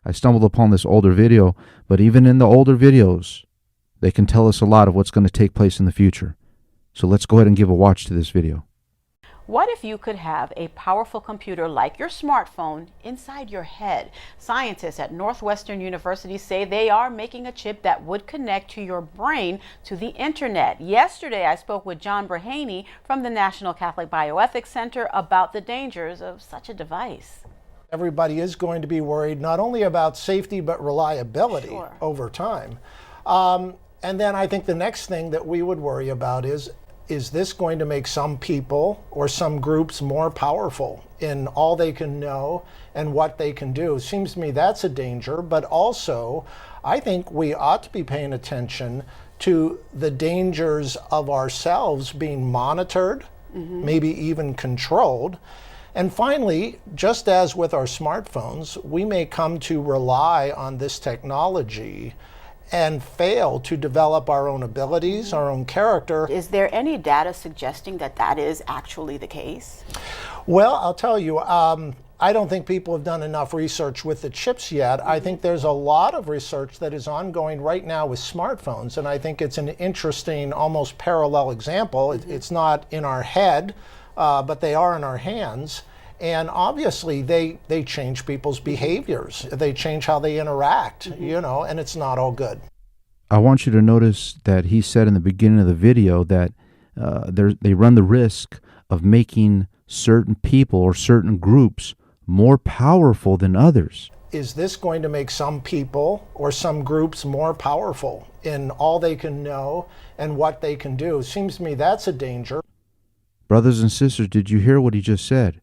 I stumbled upon this older video, but even in the older videos, they can tell us a lot of what's going to take place in the future. So let's go ahead and give a watch to this video. What if you could have a powerful computer like your smartphone inside your head? Scientists at Northwestern University say they are making a chip that would connect to your brain to the internet. Yesterday, I spoke with John Brahaney from the National Catholic Bioethics Center about the dangers of such a device. Everybody is going to be worried not only about safety but reliability over time. And then I think the next thing that we would worry about is this going to make some people or some groups more powerful in all they can know and what they can do? Seems to me that's a danger, but also I think we ought to be paying attention to the dangers of ourselves being monitored, maybe even controlled. And finally, just as with our smartphones, we may come to rely on this technology and fail to develop our own abilities, our own character. Is there any data suggesting that that is actually the case? Well, I'll tell you, I don't think people have done enough research with the chips yet. I think there's a lot of research that is ongoing right now with smartphones, and I think it's an interesting, almost parallel example. It's not in our head, but they are in our hands. And obviously they change people's behaviors. They change how they interact, and it's not all good. I want you to notice that he said in the beginning of the video that they run the risk of making certain people or certain groups more powerful than others. Is this going to make some people or some groups more powerful in all they can know and what they can do? Seems to me that's a danger. Brothers and sisters, did you hear what he just said?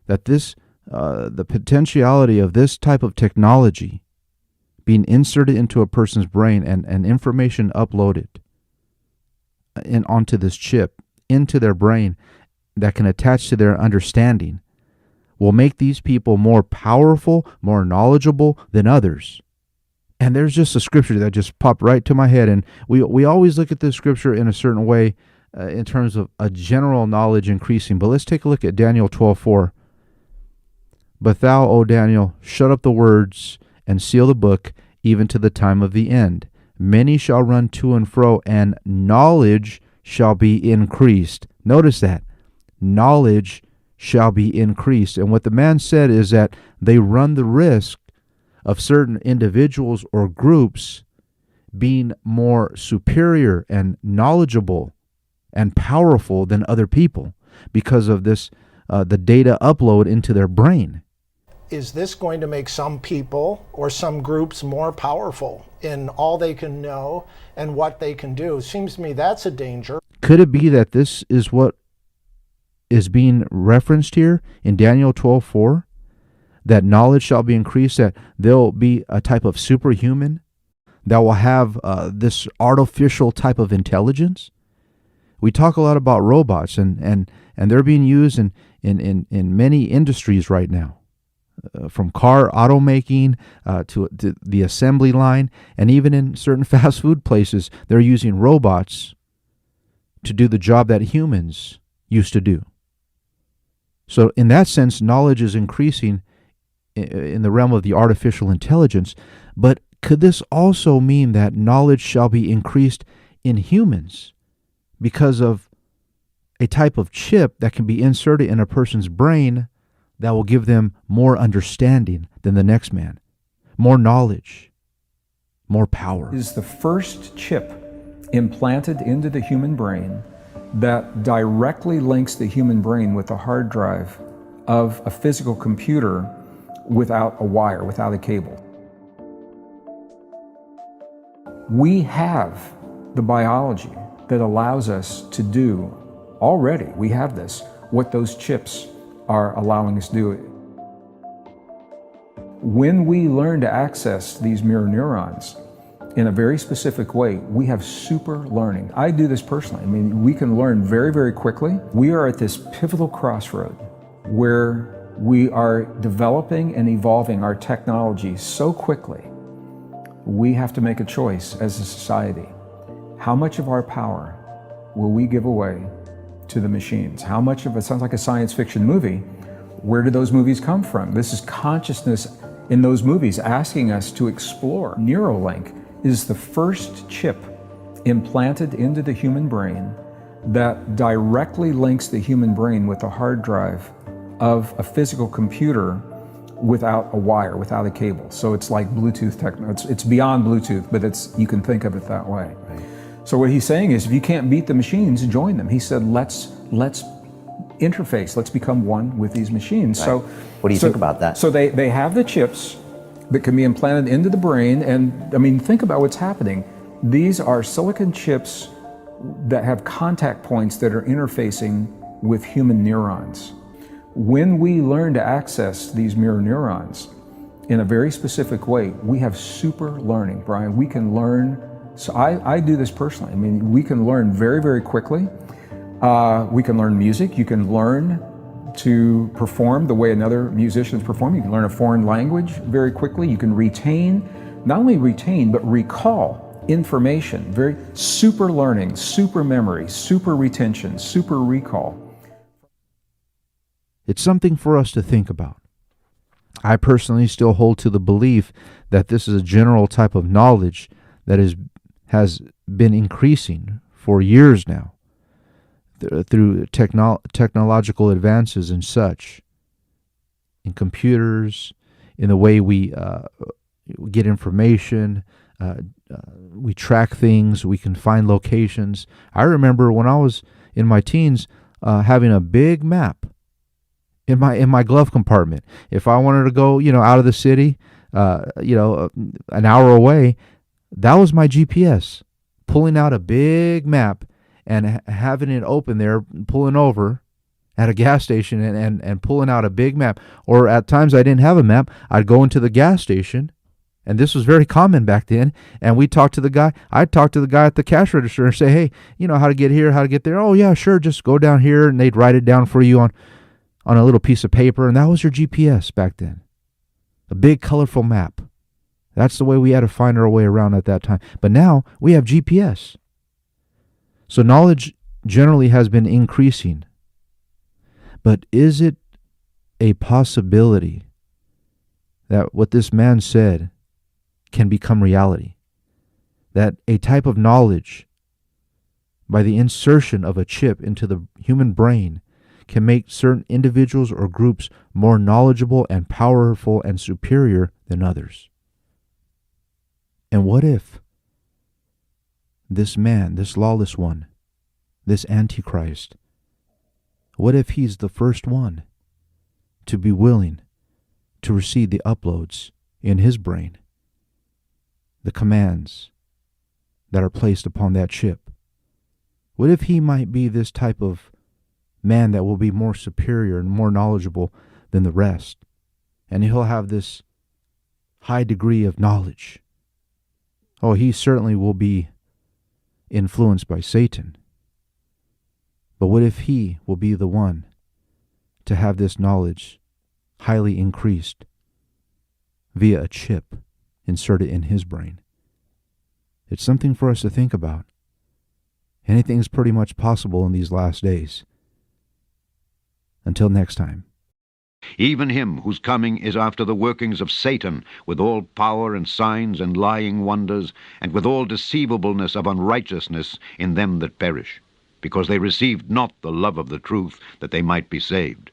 That the potentiality of this type of technology being inserted into a person's brain and information uploaded onto this chip, into their brain, that can attach to their understanding, will make these people more powerful, more knowledgeable than others. And there's just a scripture that just popped right to my head, and we always look at this scripture in a certain way in terms of a general knowledge increasing. But let's take a look at Daniel 12:4. But thou, O Daniel, shut up the words and seal the book, even to the time of the end. Many shall run to and fro, and knowledge shall be increased. Notice that. Knowledge shall be increased. And what the man said is that they run the risk of certain individuals or groups being more superior and knowledgeable and powerful than other people because of this, the data upload into their brain. Is this going to make some people or some groups more powerful in all they can know and what they can do? Seems to me that's a danger. Could it be that this is what is being referenced here in Daniel 12:4? That knowledge shall be increased, that there'll be a type of superhuman that will have this artificial type of intelligence? We talk a lot about robots, and they're being used in many industries right now. From car automaking to the assembly line, and even in certain fast food places, they're using robots to do the job that humans used to do. So in that sense, knowledge is increasing in the realm of the artificial intelligence. But could this also mean that knowledge shall be increased in humans because of a type of chip that can be inserted in a person's brain that will give them more understanding than the next man, more knowledge, more power? Is the first chip implanted into the human brain that directly links the human brain with the hard drive of a physical computer without a wire, without a cable. We have the biology that allows us to do already, we have this, what those chips are allowing us to do. When we learn to access these mirror neurons in a very specific way, we have super learning. I do this personally. I mean, we can learn very, very quickly. We are at this pivotal crossroad where we are developing and evolving our technology so quickly. We have to make a choice as a society. How much of our power will we give away to the machines? How much of it sounds like a science fiction movie? Where do those movies come from? This is consciousness in those movies asking us to explore. Neuralink is the first chip implanted into the human brain that directly links the human brain with the hard drive of a physical computer without a wire, without a cable. So it's like Bluetooth technology. It's beyond Bluetooth, but you can think of it that way. Right. So what he's saying is, if you can't beat the machines, join them. He said, let's interface, let's become one with these machines. Right. So what do you think about that? So they have the chips that can be implanted into the brain, and I mean, think about what's happening. These are silicon chips that have contact points that are interfacing with human neurons. When we learn to access these mirror neurons in a very specific way, we have super learning, Brian. We can learn, so I do this personally. I mean, we can learn very, very quickly. We can learn music. You can learn to perform the way another musician is performing. You can learn a foreign language very quickly. You can retain, not only retain, but recall information. Very super learning, super memory, super retention, super recall. It's something for us to think about. I personally still hold to the belief that this is a general type of knowledge that has been increasing for years now through technological advances and such, in computers, in the way we get information, we track things, we can find locations. I remember when I was in my teens having a big map in my glove compartment. If I wanted to go, out of the city, an hour away, that was my GPS. Pulling out a big map and having it open there, pulling over at a gas station and pulling out a big map. Or at times I didn't have a map, I'd go into the gas station, and this was very common back then, and we'd talk to the guy. I'd talk to the guy at the cash register and say, hey, how to get here, how to get there? Oh, yeah, sure, just go down here, and they'd write it down for you on a little piece of paper, and that was your GPS back then. A big, colorful map. That's the way we had to find our way around at that time. But now we have GPS. So knowledge generally has been increasing. But is it a possibility that what this man said can become reality? That a type of knowledge, by the insertion of a chip into the human brain, can make certain individuals or groups more knowledgeable and powerful and superior than others? And what if this man, this lawless one, this Antichrist, what if he's the first one to be willing to receive the uploads in his brain, the commands that are placed upon that chip? What if he might be this type of man that will be more superior and more knowledgeable than the rest, and he'll have this high degree of knowledge? Oh, he certainly will be influenced by Satan. But what if he will be the one to have this knowledge highly increased via a chip inserted in his brain? It's something for us to think about. Anything's pretty much possible in these last days. Until next time. Even him whose coming is after the workings of Satan, with all power and signs and lying wonders, and with all deceivableness of unrighteousness in them that perish, because they received not the love of the truth, that they might be saved.